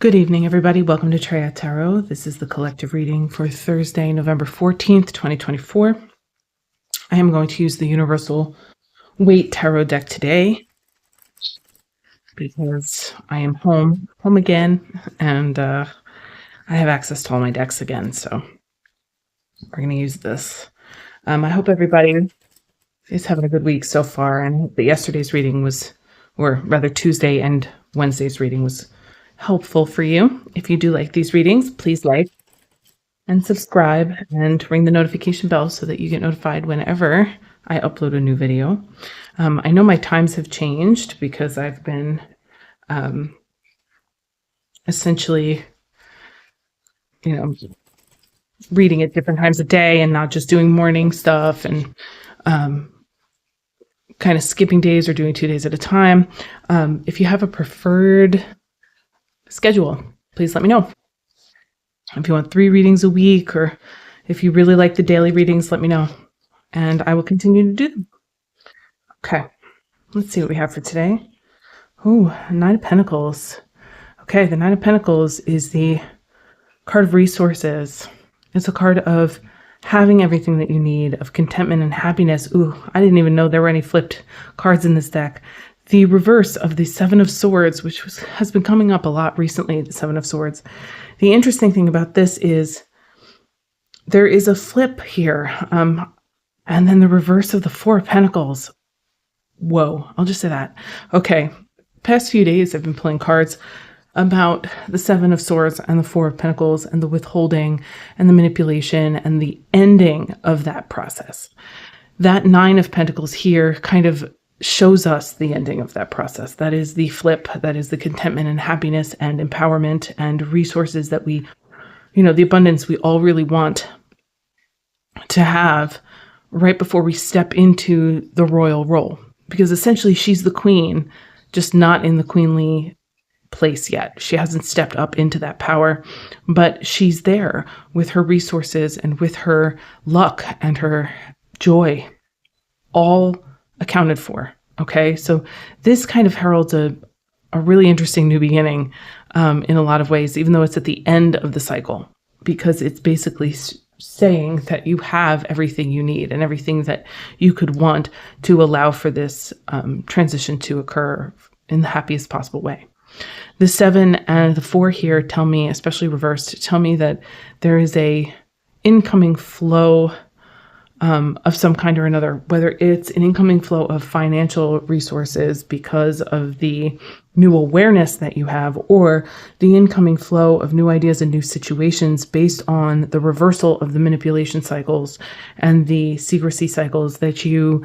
Good evening, everybody. Welcome to Treya Tarot. This is the collective reading for Thursday, November 14th, 2024. I am going to use the Universal Weight Tarot deck today because I am home again, and I have access to all my decks again, so we're going to use this. I hope everybody is having a good week so far, and I hope that yesterday's reading was, or rather Tuesday and Wednesday's reading was helpful for you. If you do like these readings, please like and subscribe and ring the notification bell so that you get notified whenever I upload a new video. I know my times have changed because I've been essentially, reading at different times of day and not just doing morning stuff and kind of skipping days or doing 2 days at a time. If you have a preferred schedule, please let me know. If you want 3 readings a week, or if you really like the daily readings, let me know, and I will continue to do them. Okay, let's see what we have for today. Oh, 9 of Pentacles. Okay, the 9 of Pentacles is the card of resources. It's a card of having everything that you need, of contentment and happiness. Ooh, I didn't even know there were any flipped cards in this deck. The reverse of the 7 of Swords, which has been coming up a lot recently, the 7 of Swords. The interesting thing about this is there is a flip here, and then the reverse of the 4 of Pentacles. Whoa, I'll just say that. Okay, past few days I've been pulling cards about the 7 of Swords and the 4 of Pentacles and the withholding and the manipulation and the ending of that process. That 9 of Pentacles here kind of shows us the ending of that process. That is the flip. That is the contentment and happiness and empowerment and resources that we, the abundance we all really want to have right before we step into the royal role. Because essentially she's the queen, just not in the queenly place yet. She hasn't stepped up into that power, but she's there with her resources and with her luck and her joy all accounted for. Okay, so this kind of heralds a really interesting new beginning in a lot of ways, even though it's at the end of the cycle, because it's basically saying that you have everything you need and everything that you could want to allow for this transition to occur in the happiest possible way. The 7 and the 4 here tell me, especially reversed, tell me that there is a incoming flow of some kind or another, whether it's an incoming flow of financial resources because of the new awareness that you have, or the incoming flow of new ideas and new situations based on the reversal of the manipulation cycles and the secrecy cycles that you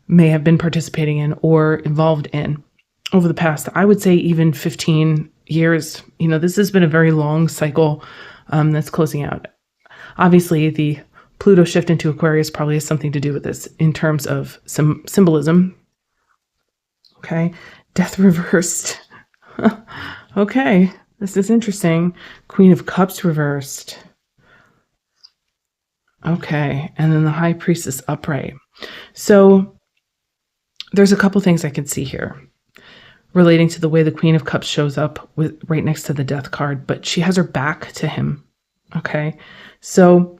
may have been participating in or involved in over the past, I would say even 15 years. This has been a very long cycle that's closing out. Obviously, the Pluto shift into Aquarius probably has something to do with this in terms of some symbolism. Okay, Death reversed. Okay, this is interesting. Queen of Cups reversed. Okay, and then the High Priestess upright. So there's a couple things I can see here relating to the way the Queen of Cups shows up with right next to the Death card, but she has her back to him. Okay, so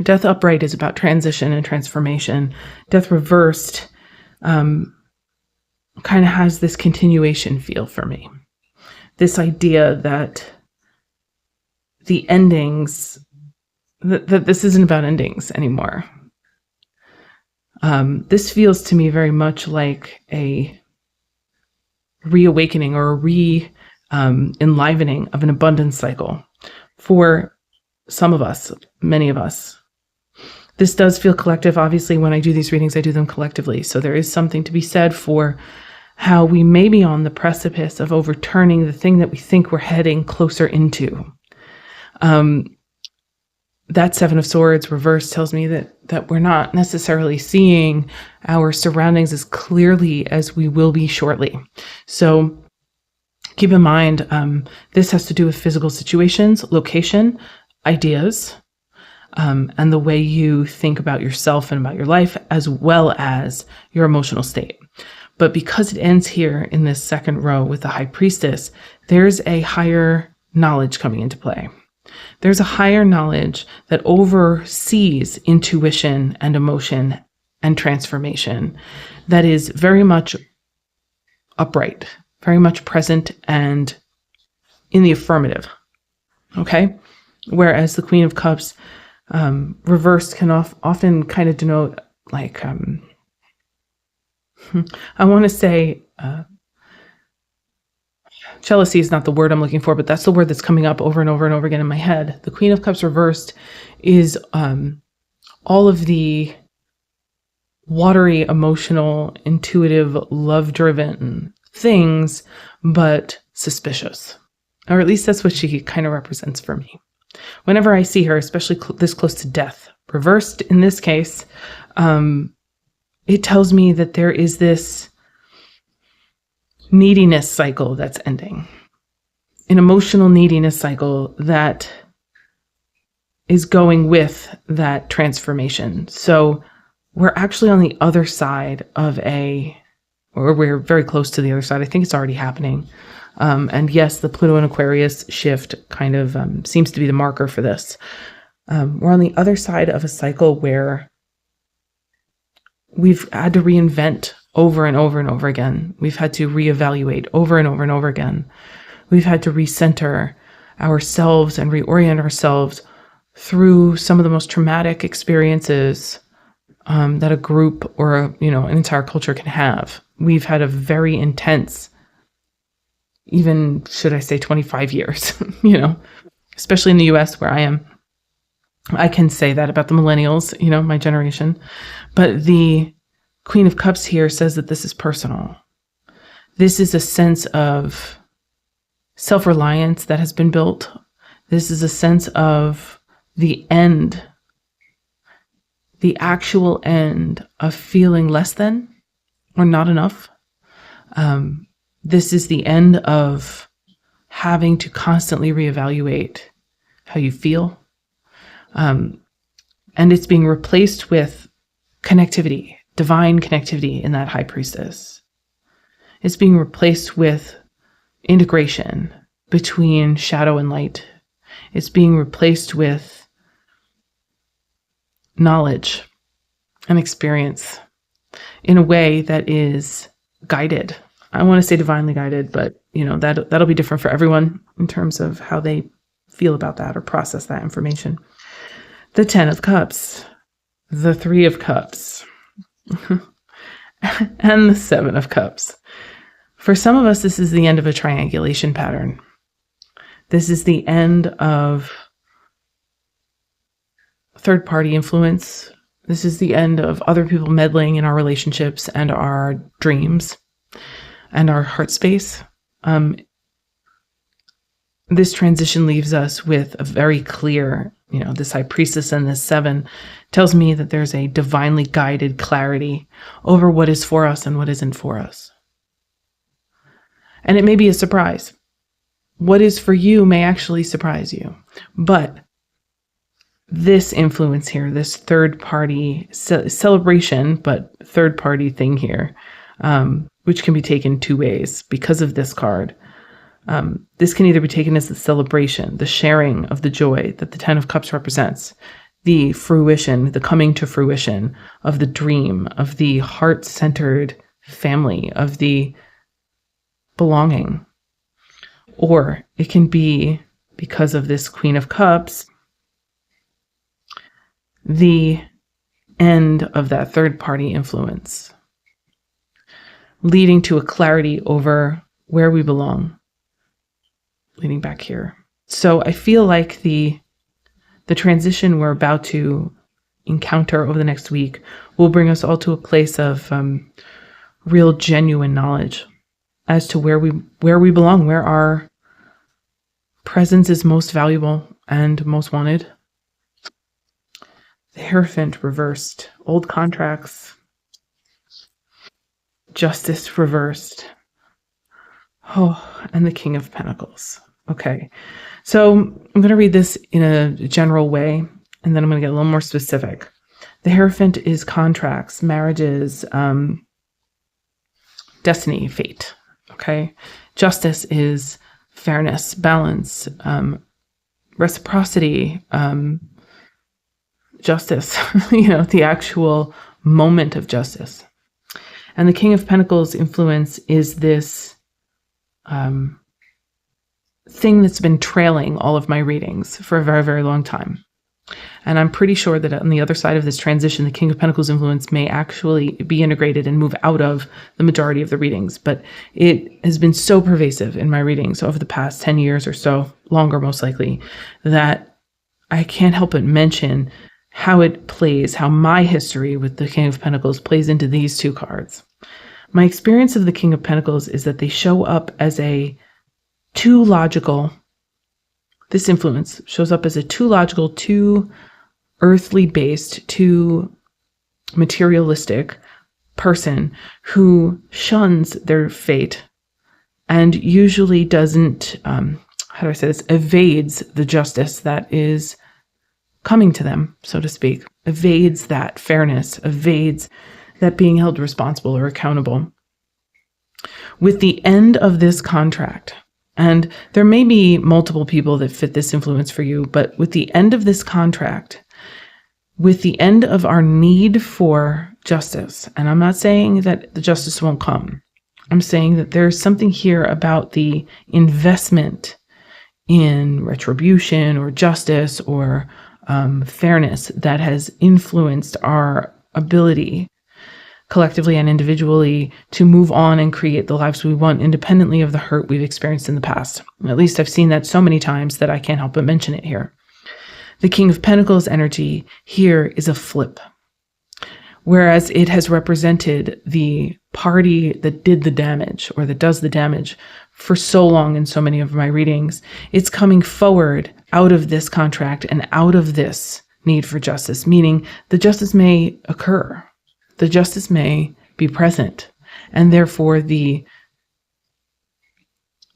Death upright is about transition and transformation. Death reversed kind of has this continuation feel for me. This idea that the endings, that this isn't about endings anymore. This feels to me very much like a reawakening or a enlivening of an abundance cycle for some of us, many of us. This does feel collective. Obviously, when I do these readings, I do them collectively. So there is something to be said for how we may be on the precipice of overturning the thing that we think we're heading closer into. That 7 of Swords reverse tells me that we're not necessarily seeing our surroundings as clearly as we will be shortly. So keep in mind, this has to do with physical situations, location, ideas, and the way you think about yourself and about your life, as well as your emotional state. But because it ends here in this second row with the High Priestess, there's a higher knowledge coming into play. There's a higher knowledge that oversees intuition and emotion and transformation that is very much upright, very much present and in the affirmative. Okay? Whereas the Queen of Cups reversed can often kind of denote like, I want to say, jealousy is not the word I'm looking for, but that's the word that's coming up over and over and over again in my head. The Queen of Cups reversed is all of the watery, emotional, intuitive, love-driven things, but suspicious. Or at least that's what she kind of represents for me. Whenever I see her, especially this close to death, reversed in this case, it tells me that there is this neediness cycle that's ending. An emotional neediness cycle that is going with that transformation. So we're actually on the other side of or we're very close to the other side. I think it's already happening. And yes, the Pluto and Aquarius shift kind of seems to be the marker for this. We're on the other side of a cycle where we've had to reinvent over and over and over again. We've had to reevaluate over and over and over again. We've had to recenter ourselves and reorient ourselves through some of the most traumatic experiences that a group or an entire culture can have. We've had a very intense, even should I say 25 years, especially in the US where I am. I can say that about the millennials, my generation. But the Queen of Cups here says that this is personal. This is a sense of self-reliance that has been built. This is a sense of the end, the actual end of feeling less than or not enough. This is the end of having to constantly reevaluate how you feel. And it's being replaced with connectivity, divine connectivity in that High Priestess. It's being replaced with integration between shadow and light. It's being replaced with knowledge and experience in a way that is guided. I want to say divinely guided, but that'll be different for everyone in terms of how they feel about that or process that information. The 10 of Cups, the 3 of Cups, and the 7 of Cups. For some of us, this is the end of a triangulation pattern. This is the end of third-party influence. This is the end of other people meddling in our relationships and our dreams and our heart space. This transition leaves us with a very clear, this High Priestess and this 7 tells me that there's a divinely guided clarity over what is for us and what isn't for us. And it may be a surprise. What is for you may actually surprise you. But this influence here, this third-party celebration, but third-party thing here, which can be taken two ways because of this card. This can either be taken as the celebration, the sharing of the joy that the 10 of Cups represents, the fruition, the coming to fruition of the dream, of the heart-centered family, of the belonging. Or it can be, because of this Queen of Cups, the end of that third-party influence, leading to a clarity over where we belong. Leading back here. So I feel like the transition we're about to encounter over the next week will bring us all to a place of real genuine knowledge as to where we belong, where our presence is most valuable and most wanted. The Hierophant reversed, old contracts, Justice reversed, and the King of Pentacles. Okay, so I'm going to read this in a general way, and then I'm going to get a little more specific. The Hierophant is contracts, marriages, destiny, fate. Okay, Justice is fairness, balance, reciprocity, justice, the actual moment of justice. And the King of Pentacles influence is this thing that's been trailing all of my readings for a very, very long time. And I'm pretty sure that on the other side of this transition, the King of Pentacles influence may actually be integrated and move out of the majority of the readings. But it has been so pervasive in my readings over the past 10 years or so, longer most likely, that I can't help but mention how it plays, how my history with the King of Pentacles plays into these two cards. My experience of the King of Pentacles is that they show up as this influence shows up as a too logical, too earthly based, too materialistic person who shuns their fate and usually doesn't, evades the justice that is coming to them, so to speak, evades that fairness, evades that being held responsible or accountable. With the end of this contract, and there may be multiple people that fit this influence for you, but with the end of this contract, with the end of our need for justice, and I'm not saying that the justice won't come. I'm saying that there's something here about the investment in retribution or justice or fairness that has influenced our ability collectively and individually to move on and create the lives we want independently of the hurt we've experienced in the past. At least I've seen that so many times that I can't help but mention it here. The King of Pentacles energy here is a flip. Whereas it has represented the party that did the damage or that does the damage for so long in so many of my readings, it's coming forward out of this contract and out of this need for justice, meaning the justice may occur. The justice may be present, and therefore the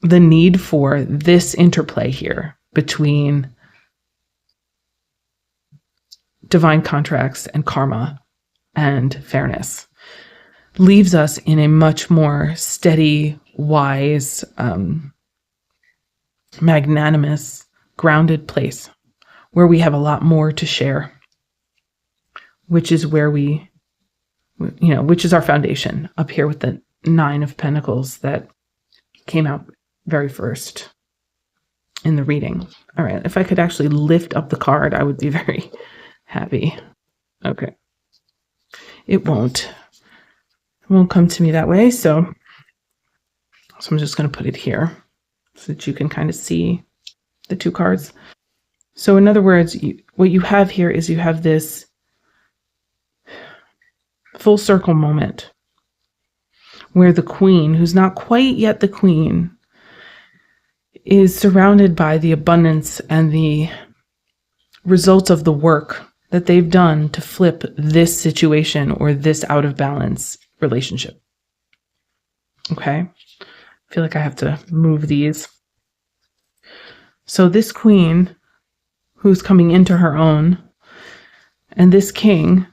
need for this interplay here between divine contracts and karma and fairness leaves us in a much more steady, wise, magnanimous, grounded place where we have a lot more to share, which is where which is our foundation up here with the Nine of Pentacles that came out very first in the reading. All right, if I could actually lift up the card, I would be very happy. Okay. It won't come to me that way, so I'm just going to put it here so that you can kind of see the two cards. So in other words, what you have here is you have this full circle moment where the queen, who's not quite yet the queen, is surrounded by the abundance and the results of the work that they've done to flip this situation or this out of balance relationship. Okay? I feel like I have to move these. So this queen who's coming into her own, and this king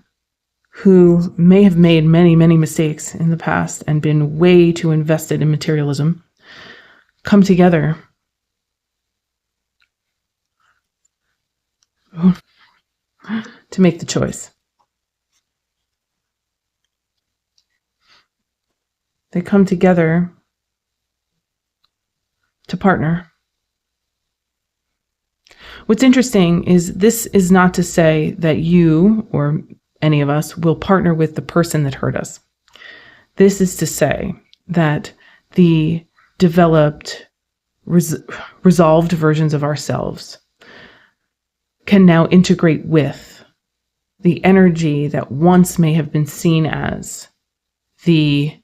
who may have made many, many mistakes in the past and been way too invested in materialism, come together to make the choice. They come together to partner. What's interesting is this is not to say that you or any of us will partner with the person that hurt us. This is to say that the developed, resolved versions of ourselves can now integrate with the energy that once may have been seen as the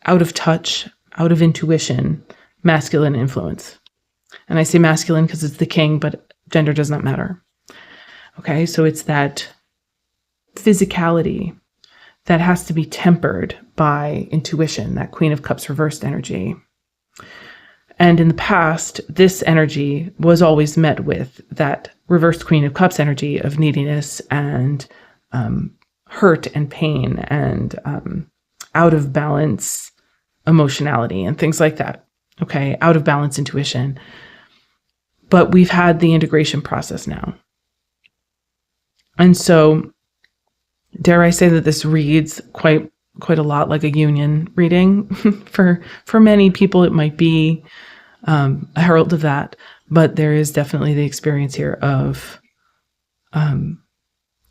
out of touch, out of intuition, masculine influence. And I say masculine because it's the king, but gender does not matter. Okay, so it's that physicality that has to be tempered by intuition, that Queen of Cups reversed energy. And in the past, this energy was always met with that reversed Queen of Cups energy of neediness and hurt and pain and out of balance emotionality and things like that. okay, out of balance intuition. But we've had the integration process now. And so, dare I say that this reads quite a lot like a union reading. For many people, it might be a herald of that, but there is definitely the experience here of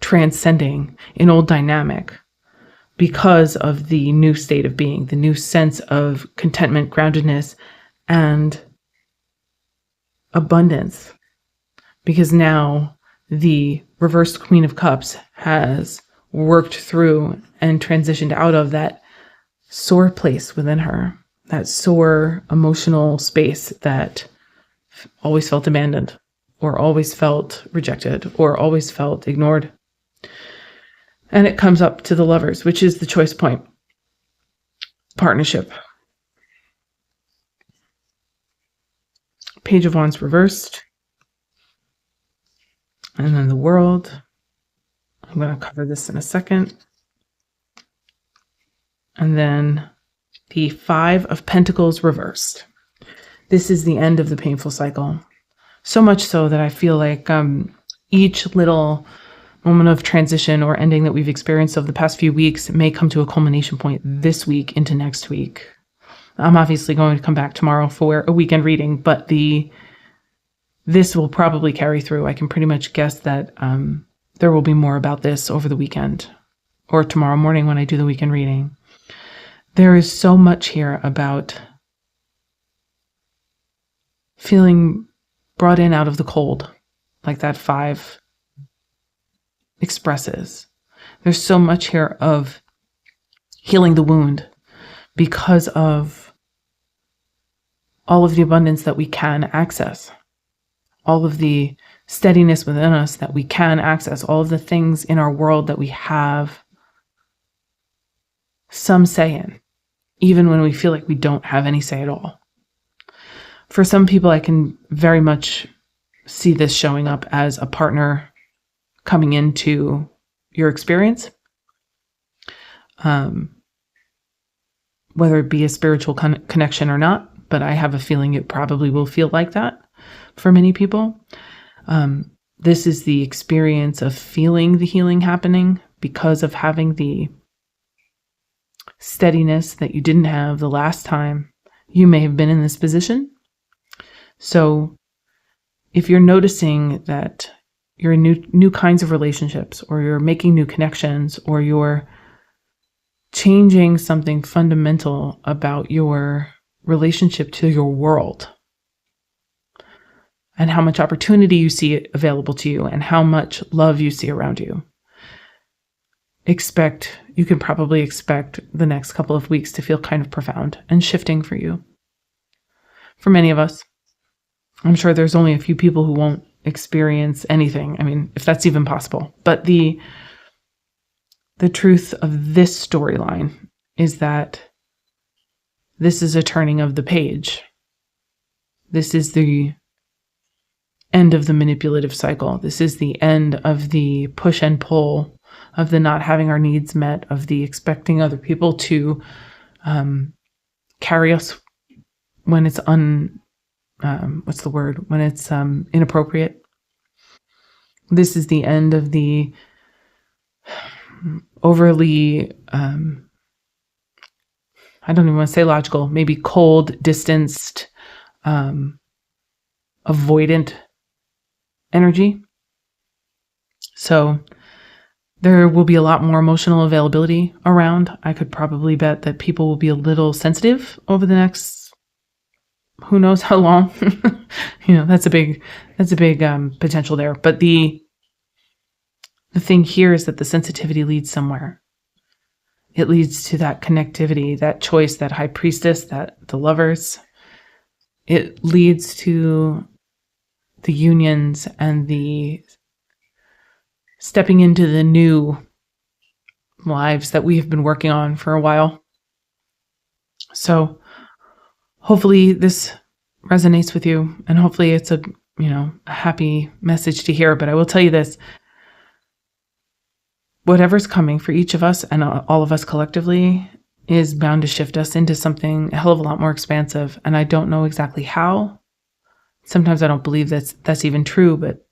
transcending an old dynamic because of the new state of being, the new sense of contentment, groundedness, and abundance. Because now the reversed Queen of Cups has worked through and transitioned out of that sore place within her, that sore emotional space that always felt abandoned, or always felt rejected, or always felt ignored. And it comes up to the Lovers, which is the choice point. Partnership. Page of Wands reversed. And then the World. I'm going to cover this in a second. And then the Five of Pentacles reversed. This is the end of the painful cycle. So much so that I feel like each little moment of transition or ending that we've experienced over the past few weeks may come to a culmination point this week into next week. I'm obviously going to come back tomorrow for a weekend reading, but this will probably carry through. I can pretty much guess that there will be more about this over the weekend or tomorrow morning when I do the weekend reading. There is so much here about feeling brought in out of the cold, like that 5 expresses. There's so much here of healing the wound because of all of the abundance that we can access, all of the steadiness within us that we can access, all of the things in our world that we have some say in, even when we feel like we don't have any say at all. For some people, I can very much see this showing up as a partner coming into your experience, whether it be a spiritual connection or not, but I have a feeling it probably will feel like that for many people. This is the experience of feeling the healing happening because of having the steadiness that you didn't have the last time you may have been in this position. So if you're noticing that you're in new kinds of relationships, or you're making new connections, or you're changing something fundamental about your relationship to your world, and how much opportunity you see available to you, and how much love you see around you, you can probably expect the next couple of weeks to feel kind of profound and shifting for you. For many of us, I'm sure there's only a few people who won't experience anything. I mean, if that's even possible. But the truth of this storyline is that this is a turning of the page. This is the end of the manipulative cycle. This is the end of the push and pull, of the not having our needs met, of the expecting other people to carry us when it's when it's inappropriate. This is the end of the overly, I don't even want to say logical, maybe cold, distanced, avoidant energy. So there will be a lot more emotional availability around. I could probably bet that people will be a little sensitive over the next who knows how long. That's a big potential there. But the thing here is that the sensitivity leads somewhere. It leads to that connectivity, that choice, that high priestess, that the Lovers. It leads to the unions and the stepping into the new lives that we have been working on for a while. So hopefully this resonates with you, and hopefully it's a happy message to hear. But I will tell you this, whatever's coming for each of us and all of us collectively, is bound to shift us into something a hell of a lot more expansive. And I don't know exactly how. Sometimes I don't believe that's even true, but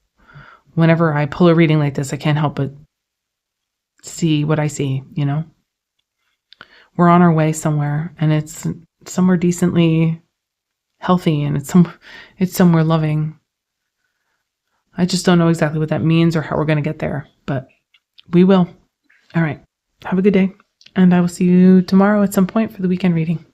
whenever I pull a reading like this, I can't help but see what I see, you know? We're on our way somewhere, and it's somewhere decently healthy, and it's somewhere loving. I just don't know exactly what that means or how we're going to get there, but we will. All right. Have a good day, and I will see you tomorrow at some point for the weekend reading.